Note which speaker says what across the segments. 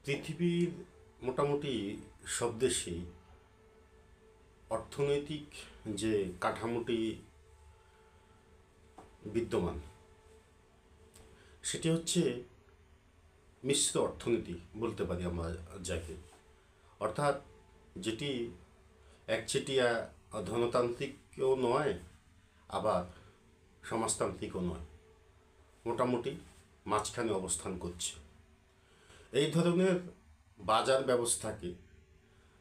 Speaker 1: পৃথিবীর মোটামুটি সব দেশেই অর্থনৈতিক যে কাঠামোটি বিদ্যমান সেটি হচ্ছে মিশ্র অর্থনীতি বলতে পারি আমরা যাকে, অর্থাৎ যেটি একচেটিয়া ধনতান্ত্রিকও নয়, আবার সমাজতান্ত্রিকও নয়, মোটামুটি মাঝখানে অবস্থান করছে। এই ধরনের বাজার ব্যবস্থাকে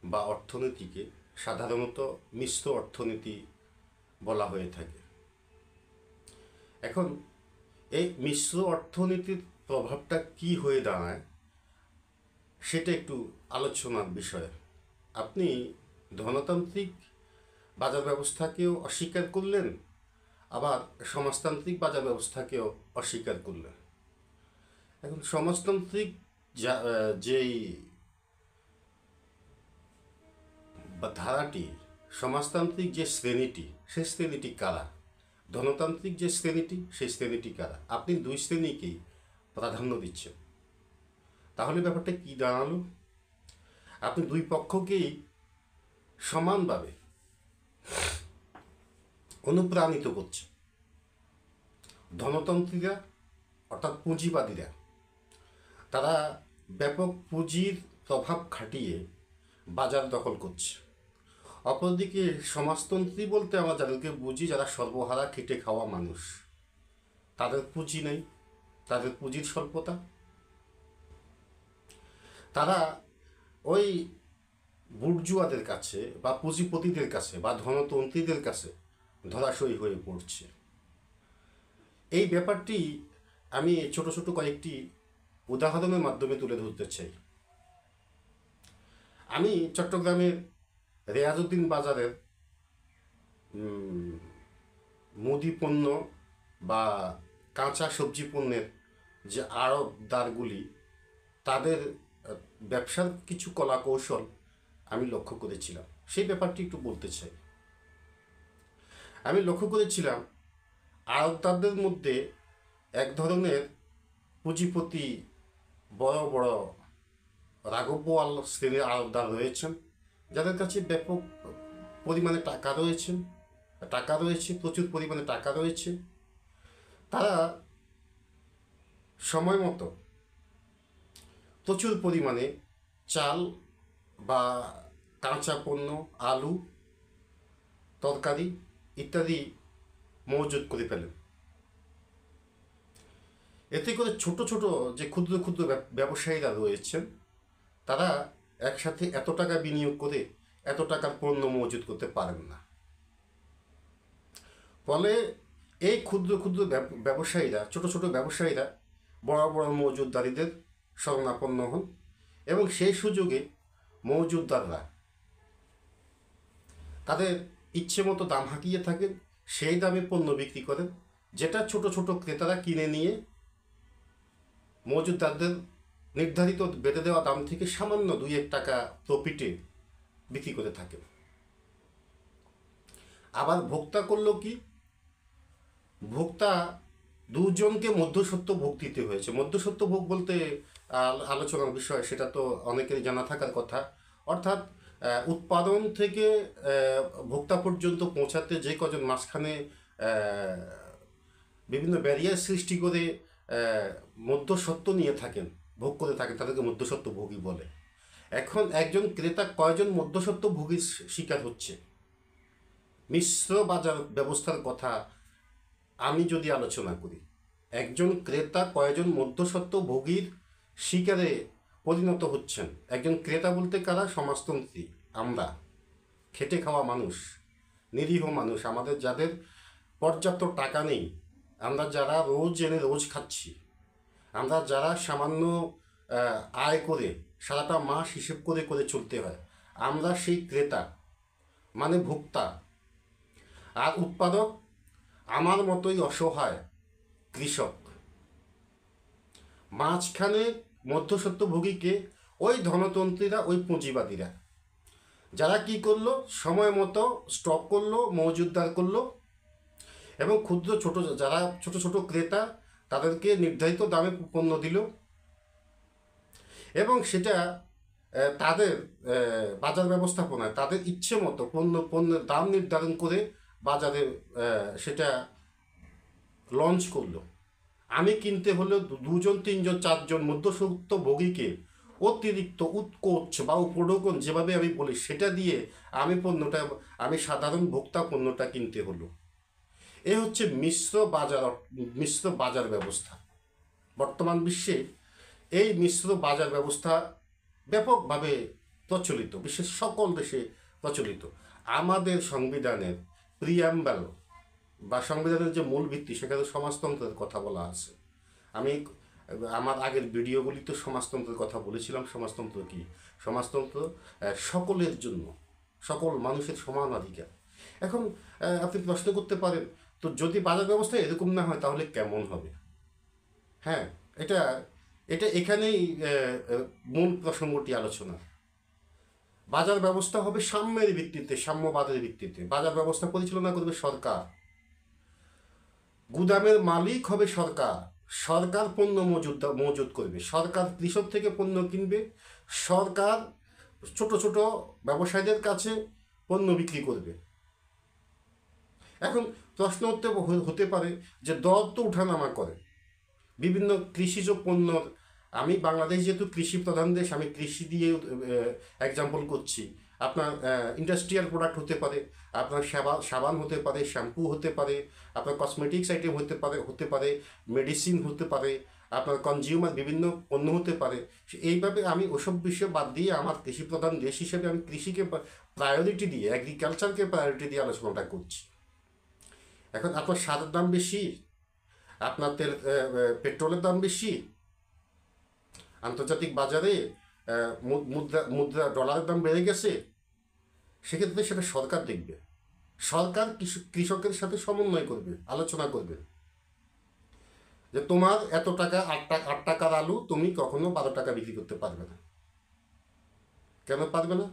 Speaker 1: বা অর্থনীতিকে সাধারণত মিশ্র অর্থনীতি বলা হয়ে থাকে। এখন এই মিশ্র অর্থনীতির প্রভাবটা কি হয়ে দাঁড়ায় সেটা একটু আলোচনার বিষয়। আপনি ধনতান্ত্রিক বাজার ব্যবস্থাকেও অস্বীকার করলেন, আবার সমাজতান্ত্রিক বাজার ব্যবস্থাকেও অস্বীকার করলেন। এখন সমাজতান্ত্রিক যেই বা ধারাটি, সমাজতান্ত্রিক যে শ্রেণীটি, সেই শ্রেণীটি কারা? ধনতান্ত্রিক যে শ্রেণীটি, সেই শ্রেণীটি কারা? আপনি দুই শ্রেণীকেই প্রাধান্য দিচ্ছেন। তাহলে ব্যাপারটা কি দাঁড়ালো? আপনি দুই পক্ষকেই সমানভাবে অনুপ্রাণিত করছেন। ধনতন্ত্রীরা অর্থাৎ পুঁজিবাদীরা তারা ব্যাপক পুঁজির প্রভাব খাটিয়ে বাজার দখল করছে। অপরদিকে সমাজতন্ত্রী বলতে আমরা যাদেরকে বুঝি, যারা সর্বহারা খেটে খাওয়া মানুষ, তাদের পুঁজি নেই, তাদের পুঁজির স্বল্পতা, তারা ওই বুর্জুয়াদের কাছে বা পুঁজিপতিদের কাছে বা ধনতন্ত্রীদের কাছে ধরাশয়ী হয়ে পড়ছে। এই ব্যাপারটি আমি ছোট ছোট কয়েকটি উদাহরণের মাধ্যমে তুলে ধরতে চাই। আমি চট্টগ্রামের রেয়াজউদ্দিন বাজারের মুদি পণ্য বা কাঁচা সবজি পণ্যের যে আড়তদারগুলি, তাদের ব্যবসার কিছু কলা কৌশল আমি লক্ষ্য করেছিলাম। সেই ব্যাপারটি একটু বলতে চাই। আমি লক্ষ্য করেছিলাম আড়তদারদের মধ্যে এক ধরনের পুঁজিপতি, বড় বড় রাঘববোয়াল শ্রেণীর আড়তদার রয়েছেন, যাদের কাছে ব্যাপক পরিমাণে টাকা রয়েছে, প্রচুর পরিমাণে টাকা রয়েছে। তারা সময় মতো প্রচুর পরিমাণে চাল বা কাঁচা পণ্য, আলু, তরকারি ইত্যাদি মজুত করে ফেলেন। এতে করে ছোট ছোট যে ক্ষুদ্র ক্ষুদ্র ব্যবসায়ীরা রয়েছেন, তারা একসাথে এত টাকা বিনিয়োগ করে এত টাকার পণ্য মজুত করতে পারেন না। ফলে এই ক্ষুদ্র ক্ষুদ্র ব্যবসায়ীরা, ছোট ছোট ব্যবসায়ীরা বড় বড় মজুতদারীদের শরণাপন্ন হন এবং সেই সুযোগে মজুতদাররা তাদের ইচ্ছে মতো দাম হাঁকিয়ে থাকেন, সেই দামে পণ্য বিক্রি করেন, যেটা ছোট ছোট ক্রেতারা কিনে নিয়ে মজুতদারদের নির্ধারিত বেঁধে দেওয়া দাম থেকে সামান্য 2-1 টাকা প্রফিটে বিক্রি করে থাকেন। আবার ভোক্তা করলো কি? ভোক্তা দুজনকে মধ্যস্বত্ব ভোগ দিতে হয়েছে। মধ্যস্বত্ব ভোগ বলতে আলোচনার বিষয়, সেটা তো অনেকেরই জানা থাকার কথা। অর্থাৎ উৎপাদন থেকে ভোক্তা পর্যন্ত পৌঁছাতে যে কজন মাঝখানে বিভিন্ন ব্যারিয়ার সৃষ্টি করে মধ্যস্বত্ব নিয়ে থাকেন, ভোগ করে থাকেন, তাদেরকে মধ্যস্বত্ব ভোগী বলে। এখন একজন ক্রেতা কয়জন মধ্যস্বত্ব ভোগীর শিকার হচ্ছে? মিশ্র বাজার ব্যবস্থার কথা আমি যদি আলোচনা করি, একজন ক্রেতা কয়জন মধ্যস্বত্ব ভোগীর শিকারে পরিণত হচ্ছেন? একজন ক্রেতা বলতে কারা? সমাজতন্ত্রী, আমরা খেটে খাওয়া মানুষ, নিরীহ মানুষ, আমাদের যাদের পর্যাপ্ত টাকা নেই, আমরা যারা রোজ এনে রোজ খাচ্ছি, আমরা যারা সামান্য আয় করে সারাটা মাস হিসেব করে করে চলতে হয়, আমরা সেই ক্রেতা মানে ভোক্তা। আর উৎপাদক আমার মতোই অসহায় কৃষক। মাঝখানে মধ্যস্বত্বভোগীকে ওই ধনতন্ত্রীরা, ওই পুঁজিবাদীরা, যারা কি করলো, সময় মতো স্টক করলো, মজুতদার করলো এবং যারা ছোট ছোট ক্রেতা, তাদেরকে নির্ধারিত দামে পণ্য দিল এবং সেটা তাদের বাজার ব্যবস্থাপনায় তাদের ইচ্ছে মতো পণ্যের দাম নির্ধারণ করে বাজারে সেটা লঞ্চ করলো। আমি কিনতে হলে দুজন তিনজন চারজন মধ্যস্বত্ব ভোগীকে অতিরিক্ত উৎকোচ বা উপঢৌকন যেভাবে আমি বলি সেটা দিয়ে আমি সাধারণ ভোক্তা পণ্যটা কিনতে হলো। এ হচ্ছে মিশ্র বাজার ব্যবস্থা। বর্তমান বিশ্বে এই মিশ্র বাজার ব্যবস্থা ব্যাপকভাবে প্রচলিত, বিশ্বের সকল দেশে প্রচলিত। আমাদের সংবিধানের প্রিয়াম্বাল বা সংবিধানের যে মূল ভিত্তি সেখানে সমাজতন্ত্রের কথা বলা আছে। আমি আমার আগের ভিডিওগুলিতে সমাজতন্ত্রের কথা বলেছিলাম। সমাজতন্ত্র কি? সমাজতন্ত্র সকলের জন্য, সকল মানুষের সমান অধিকার। এখন আপনি প্রশ্ন করতে পারেন, তো যদি বাজার ব্যবস্থা এরকম না হয় তাহলে কেমন হবে? হ্যাঁ, এটা এটা এখানেই মূল প্রসঙ্গটি আলোচনা। বাজার ব্যবস্থা হবে সাম্যের ভিত্তিতে, সাম্যবাদের ভিত্তিতে। বাজার ব্যবস্থা পরিচালনা করবে সরকার, গুদামের মালিক হবে সরকার, সরকার পণ্য মজুত করবে, সরকার কৃষক থেকে পণ্য কিনবে, সরকার ছোট ছোট ব্যবসায়ীদের কাছে পণ্য বিক্রি করবে। এখন প্রশ্ন হতে পারে যে দর তো উঠানামা করে বিভিন্ন কৃষিজ পণ্যর। আমি বাংলাদেশ যেহেতু কৃষি প্রধান দেশ, আমি কৃষি দিয়ে এক্সাম্পল করছি। আপনার ইন্ডাস্ট্রিয়াল প্রোডাক্ট হতে পারে, আপনার সাবান হতে পারে, শ্যাম্পু হতে পারে, আপনার কসমেটিক্স আইটেম হতে পারে, মেডিসিন হতে পারে, আপনার কনজিউমার বিভিন্ন পণ্য হতে পারে। এইভাবে আমি ওসব বিষয় বাদ দিয়ে আমার কৃষি প্রধান দেশ হিসেবে আমি কৃষিকে প্রায়োরিটি দিয়ে, এগ্রিকালচারকে প্রায়োরিটি দিয়ে আলোচনাটা করছি। এখন আপনার সারের দাম বেশি, আপনার পেট্রোলের দাম বেশি, আন্তর্জাতিক বাজারে মুদ্রা ডলারের দাম বেড়ে গেছে, সেক্ষেত্রে সেটা সরকার দেখবে। সরকার কৃষকের সাথে সমন্বয় করবে, আলোচনা করবে যে তোমার এত টাকা, 8 টাকার আলু তুমি কখনো 12 টাকা বিক্রি করতে পারবে না। কেন পারবে না?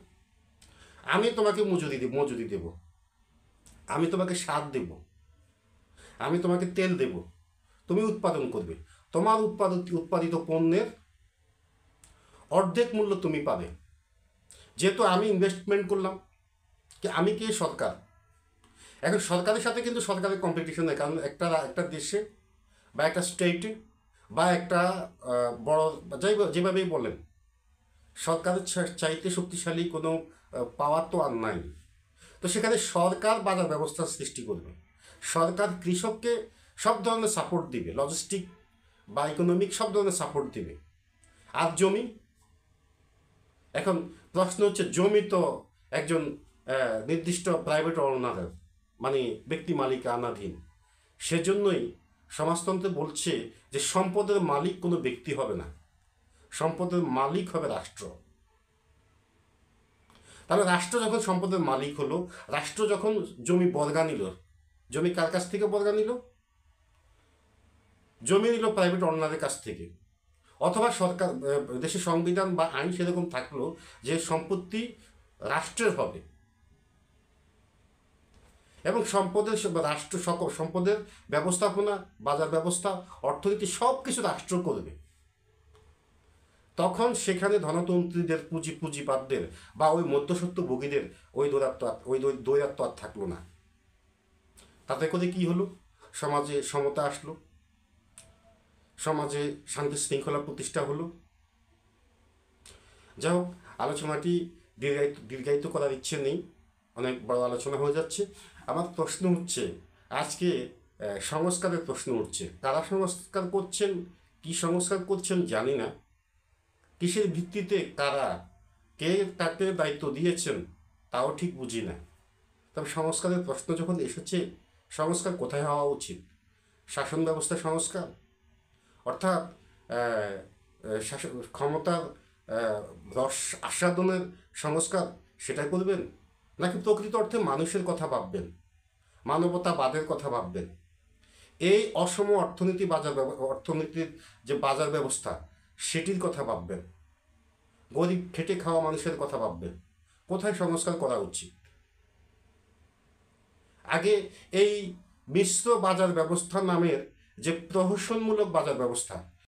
Speaker 1: আমি তোমাকে মজুরি দেব, আমি তোমাকে সার দেব, আমি তোমাকে তেল দেব, তুমি উৎপাদন করবে। তোমার উৎপাদিত পণ্যের অর্ধেক মূল্য তুমি পাবে। যেহেতু আমি ইনভেস্টমেন্ট করলাম, আমি কি সরকার। এখন সরকারের সাথে কিন্তু সরকারের কম্পিটিশন নেই, কারণ একটা দেশে বা একটা স্টেটে বা একটা বড় যেভাবেই বলেন, সরকারের চাইতে শক্তিশালী কোনো পাওয়ার তো আর নাই। তো সেখানে সরকার বাজার ব্যবস্থার সৃষ্টি করবে, সরকার কৃষককে সব ধরনের সাপোর্ট দিবে, লজিস্টিক বা ইকোনমিক সব ধরনের সাপোর্ট দিবে। আর জমি, এখন প্রশ্ন হচ্ছে জমি তো একজন নির্দিষ্ট প্রাইভেট ওনারের, মানে ব্যক্তি মালিকানাধীন। সেজন্যই সমাজতন্ত্রে বলছে যে সম্পদের মালিক কোনো ব্যক্তি হবে না, সম্পদের মালিক হবে রাষ্ট্র। তাহলে রাষ্ট্র যখন সম্পদের মালিক হলো, রাষ্ট্র যখন জমি বর্গা নিল, জমি কার কাছ থেকে বর্গা নিল? জমি নিল প্রাইভেট ওনারের কাছ থেকে। অথবা সরকার, দেশের সংবিধান বা আইন সেরকম থাকলো যে সম্পত্তি রাষ্ট্রের হবে এবং সম্পদের ব্যবস্থাপনা, বাজার ব্যবস্থা, অর্থনীতি সব কিছু রাষ্ট্র করবে। তখন সেখানে ধনতন্ত্রীদের, পুঁজিবাদদের বা ওই মধ্যস্বত্ব ভোগীদের ওই দৌরাত্ম আর থাকলো না। তাতে করে কি হলো? সমাজে সমতা আসলো, সমাজে শান্তি শৃঙ্খলা প্রতিষ্ঠা হলো। যাই হোক, আলোচনাটি দীর্ঘায়িত করার ইচ্ছে নেই, অনেক বড় আলোচনা হয়ে যাচ্ছে। আমার প্রশ্ন হচ্ছে, আজকে সংস্কারের প্রশ্ন উঠছে। কারা সংস্কার করছেন, কি সংস্কার করছেন জানি না, কিসের ভিত্তিতে কারা, কে তাকে দায়িত্ব দিয়েছেন তাও ঠিক বুঝি না। তবে সংস্কারের প্রশ্ন যখন এসেছে, সংস্কার কোথায় হওয়া উচিত? শাসন ব্যবস্থা সংস্কার, অর্থাৎ ক্ষমতার রস আস্বাদনের সংস্কার, সেটা করবেন, নাকি প্রকৃত অর্থে মানুষের কথা ভাববেন, মানবতাবাদের কথা ভাববেন? এই অসম অর্থনীতির যে বাজার ব্যবস্থা সেটির কথা ভাববেন, গরিব খেটে খাওয়া মানুষের কথা ভাববেন? কোথায় সংস্কার করা উচিত? আগে এই মিশ্র বাজার ব্যবস্থা নামের যে প্রহসনমূলক বাজার ব্যবস্থা,